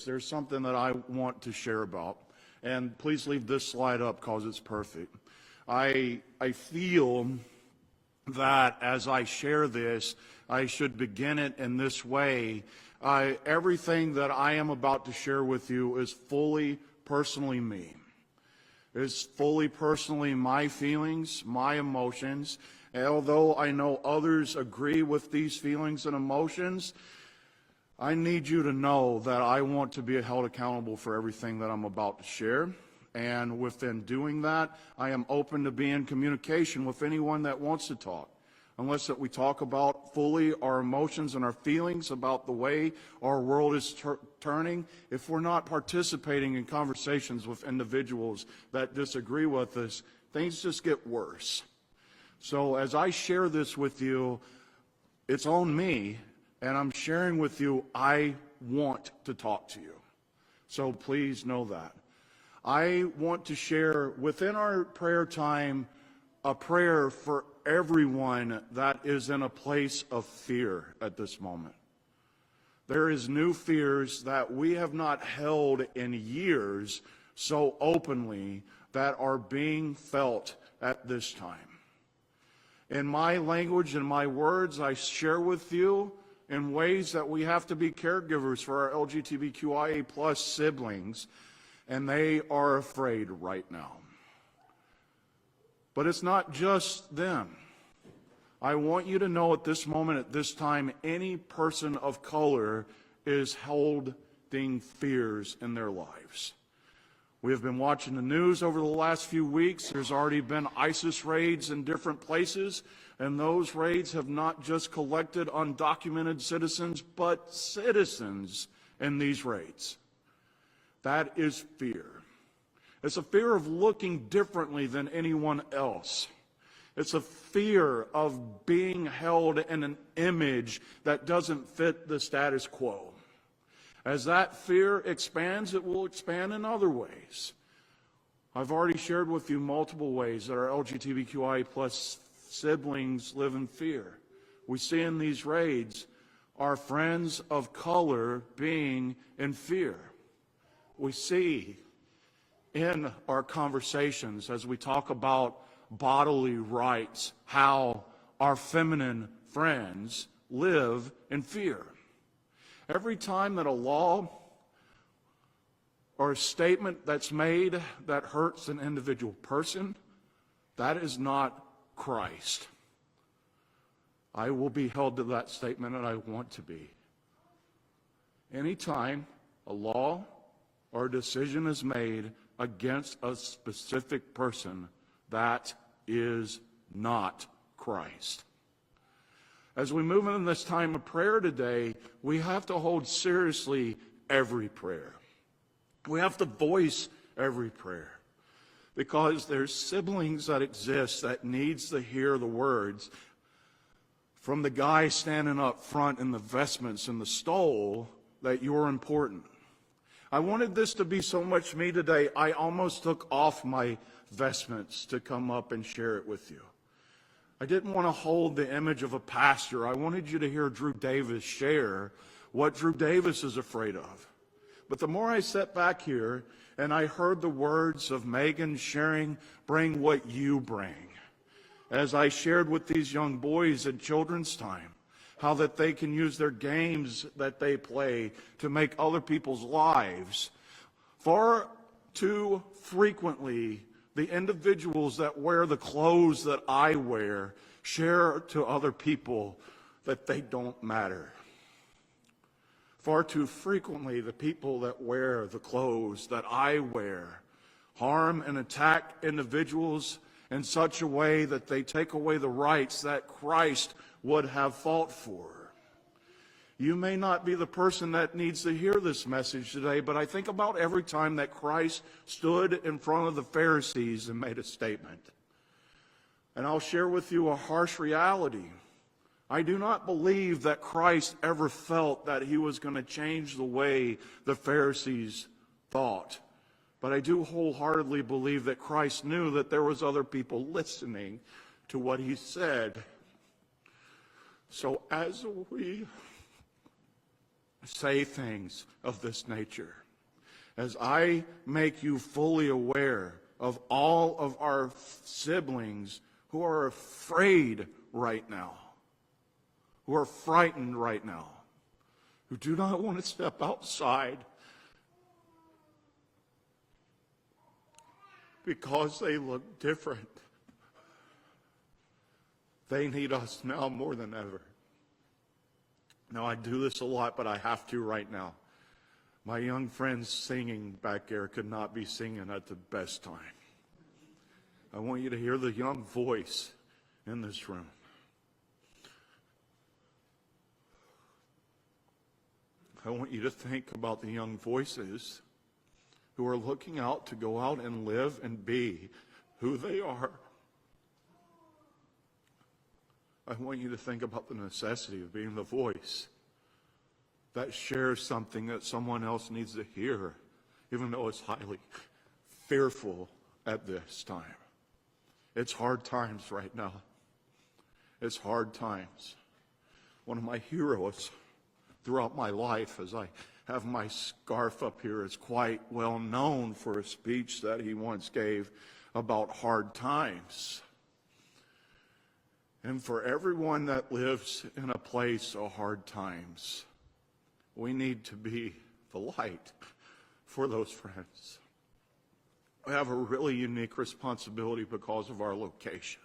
this. There's something that I want to share about. And please leave this slide up because it's perfect. I feel that as I share this, I should begin it in this way. Everything that I am about to share with you is fully personally me. It's fully personally my feelings, my emotions. And although I know others agree with these feelings and emotions, I need you to know that I want to be held accountable for everything that I'm about to share. And within doing that, I am open to be in communication with anyone that wants to talk. Unless that we talk about fully our emotions and our feelings about the way our world is turning, if we're not participating in conversations with individuals that disagree with us, things just get worse. So as I share this with you, it's on me, and I'm sharing with you, I want to talk to you. So please know that. I want to share within our prayer time a prayer for everyone that is in a place of fear at this moment. There is new fears that we have not held in years so openly that are being felt at this time. In my language and my words, I share with you in ways that we have to be caregivers for our LGBTQIA plus siblings, and they are afraid right now. But it's not just them. I want you to know at this moment, at this time, any person of color is holding fears in their lives. We have been watching the news over the last few weeks. There's already been ISIS raids in different places, and those raids have not just collected undocumented citizens, but citizens in these raids. That is fear. It's a fear of looking differently than anyone else. It's a fear of being held in an image that doesn't fit the status quo. As that fear expands, it will expand in other ways. I've already shared with you multiple ways that our LGBTQIA plus siblings live in fear. We see in these raids our friends of color being in fear. We see in our conversations as we talk about bodily rights how our feminine friends live in fear. Every time that a law or a statement that's made that hurts an individual person, that is not Christ. I will be held to that statement, and I want to be. Anytime a law or a decision is made against a specific person, that is not Christ. As we move into this time of prayer today, we have to hold seriously every prayer. We have to voice every prayer because there's siblings that exist that needs to hear the words from the guy standing up front in the vestments and the stole that you're important. I wanted this to be so much me today, I almost took off my vestments to come up and share it with you. I didn't want to hold the image of a pastor. I wanted you to hear Drew Davis share what Drew Davis is afraid of. But the more I sat back here and I heard the words of Megan sharing, bring what you bring, as I shared with these young boys at children's time, how that they can use their games that they play to make other people's lives. Far too frequently, the individuals that wear the clothes that I wear share to other people that they don't matter. Far too frequently, the people that wear the clothes that I wear harm and attack individuals in such a way that they take away the rights that Christ would have fought for. You may not be the person that needs to hear this message today, but I think about every time that Christ stood in front of the Pharisees and made a statement. And I'll share with you a harsh reality. I do not believe that Christ ever felt that he was going to change the way the Pharisees thought. But I do wholeheartedly believe that Christ knew that there was other people listening to what he said. So as we say things of this nature, as I make you fully aware of all of our siblings who are afraid right now, who are frightened right now, who do not want to step outside because they look different. They need us now more than ever. Now, I do this a lot, but I have to right now. My young friends singing back there could not be singing at the best time. I want you to hear the young voice in this room. I want you to think about the young voices who are looking out to go out and live and be who they are. I want you to think about the necessity of being the voice that shares something that someone else needs to hear, even though it's highly fearful at this time. It's hard times right now. It's hard times. One of my heroes throughout my life, as I have my scarf up here, is quite well known for a speech that he once gave about hard times. And for everyone that lives in a place of hard times, we need to be the light for those friends. We have a really unique responsibility because of our location.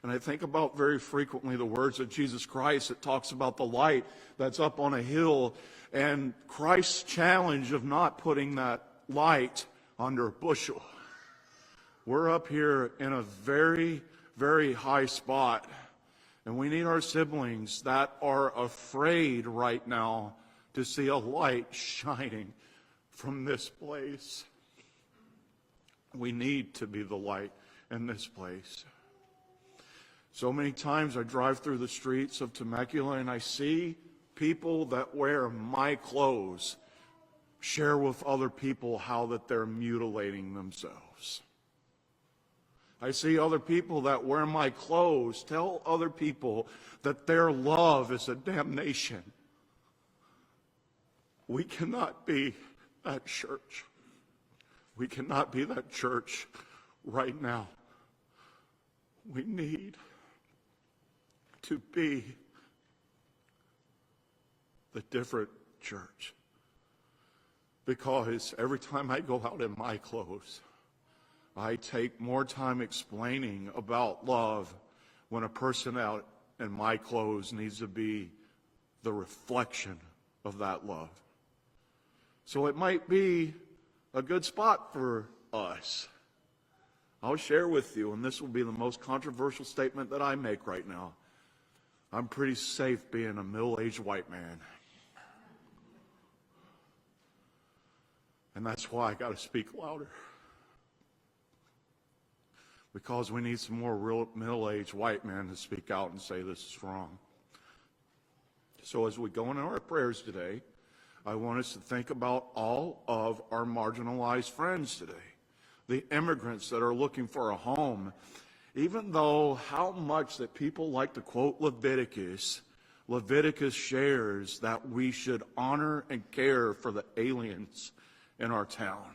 And I think about very frequently the words of Jesus Christ that talks about the light that's up on a hill, and Christ's challenge of not putting that light under a bushel. We're up here in a very, very high spot, and we need our siblings that are afraid right now to see a light shining from this place. We need to be the light in this place. So many times I drive through the streets of Temecula and I see people that wear my clothes share with other people how that they're mutilating themselves. I see other people that wear my clothes tell other people that their love is a damnation. We cannot be that church. We cannot be that church right now. We need to be the different church. Because every time I go out in my clothes, I take more time explaining about love when a person out in my clothes needs to be the reflection of that love. So it might be a good spot for us. I'll share with you, and this will be the most controversial statement that I make right now. I'm pretty safe being a middle-aged white man. And that's why I got to speak louder. Because we need some more real middle-aged white men to speak out and say this is wrong. So as we go into our prayers today, I want us to think about all of our marginalized friends today, the immigrants that are looking for a home. Even though how much that people like to quote Leviticus, Leviticus shares that we should honor and care for the aliens in our town.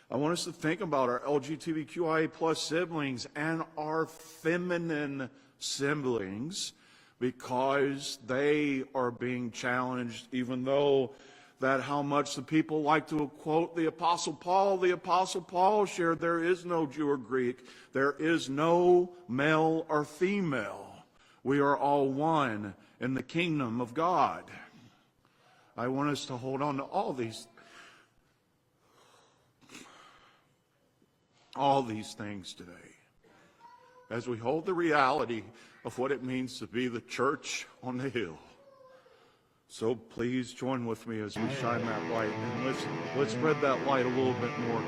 I want us to think about our LGBTQIA plus siblings and our feminine siblings, because they are being challenged, even though that how much the people like to quote the Apostle Paul. The Apostle Paul shared there is no Jew or Greek. There is no male or female. We are all one in the kingdom of God. I want us to hold on to all these things today, as we hold the reality of what it means to be the church on the hill. So please join with me as we shine that light, and let's spread that light a little bit more.